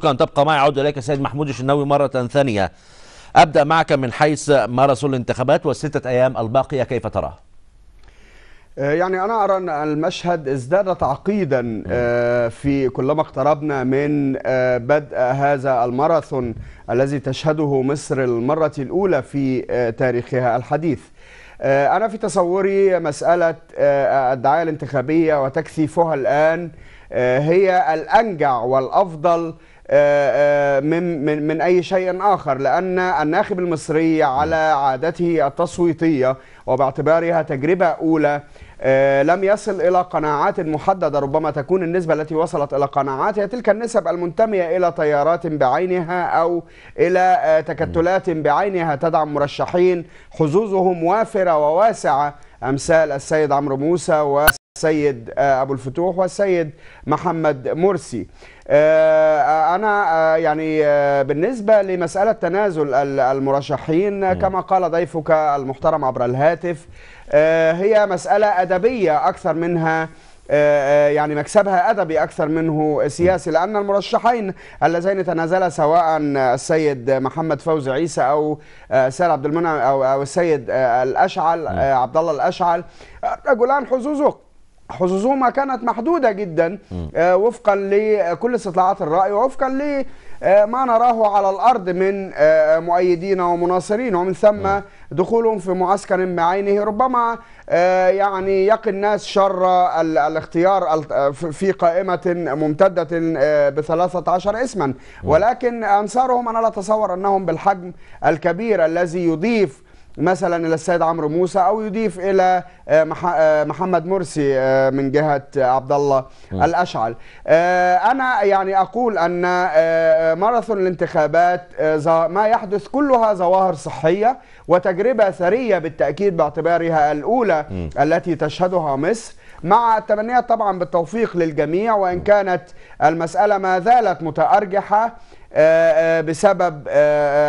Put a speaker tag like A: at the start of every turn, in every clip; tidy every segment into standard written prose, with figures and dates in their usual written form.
A: أن تبقى معي. أعود إليك سيد محمود الشناوي مرة ثانية. أبدأ معك من حيث ماراثون الانتخابات والستة أيام الباقية، كيف تراها؟
B: يعني أنا أرى أن المشهد ازداد تعقيدا في كلما اقتربنا من بدء هذا الماراثون الذي تشهده مصر المرة الأولى في تاريخها الحديث. أنا في تصوري مسألة الدعاية الانتخابية وتكثيفها الآن هي الأنجع والأفضل من أي شيء آخر، لأن الناخب المصري على عادته التصويتية وباعتبارها تجربة أولى لم يصل إلى قناعات محددة. ربما تكون النسبة التي وصلت إلى قناعات هي تلك النسب المنتمية إلى تيارات بعينها أو إلى تكتلات بعينها تدعم مرشحين حظوظهم وافرة وواسعة أمثال السيد عمرو موسى والسيد أبو الفتوح والسيد محمد مرسي. أنا يعني بالنسبة لمسألة تنازل المرشحين كما قال ضيفك المحترم عبر الهاتف، هي مسألة أدبية أكثر منها يعني مكسبها أدبي أكثر منه سياسي، لأن المرشحين اللذين تنازلا سواء السيد محمد فوزي عيسى أو السيد عبد المنعم أو السيد الأشعل عبد الله الأشعل، رجلان حظوظهما كانت محدودة جدا وفقا لكل استطلاعات الرأي ووفقا لما نراه على الأرض من مؤيدين ومناصرين، ومن ثم دخولهم في معسكر بعينه ربما يعني يقي الناس شر الاختيار في قائمة ممتدة ب13 اسما، ولكن أنصارهم أنا لا أتصور أنهم بالحجم الكبير الذي يضيف مثلا الى السيد عمرو موسى او يضيف الى محمد مرسي من جهه عبد الله الاشعل. انا يعني اقول ان ماراثون الانتخابات ما يحدث كلها ظواهر صحيه وتجربه ثريه بالتاكيد باعتبارها الاولى التي تشهدها مصر، مع التمنيات طبعا بالتوفيق للجميع، وان كانت المساله ما زالت متارجحه بسبب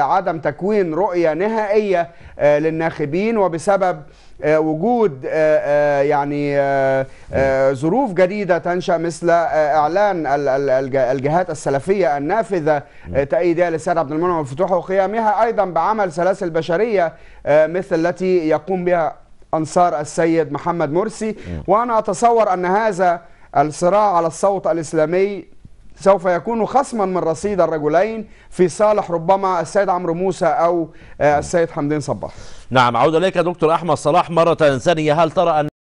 B: عدم تكوين رؤية نهائية للناخبين، وبسبب وجود يعني ظروف جديدة تنشأ مثل إعلان الجهات السلفية النافذة تأييدها للسيد عبد المنعم والفتوح، وقيامها أيضا بعمل سلاسل بشرية مثل التي يقوم بها أنصار السيد محمد مرسي. وأنا أتصور أن هذا الصراع على الصوت الإسلامي سوف يكون خصما من رصيد الرجلين في صالح ربما السيد عمرو موسى أو السيد حمدين صباح.
A: نعم، عودة إليك دكتور أحمد صلاح مرة ثانية. هل ترى أن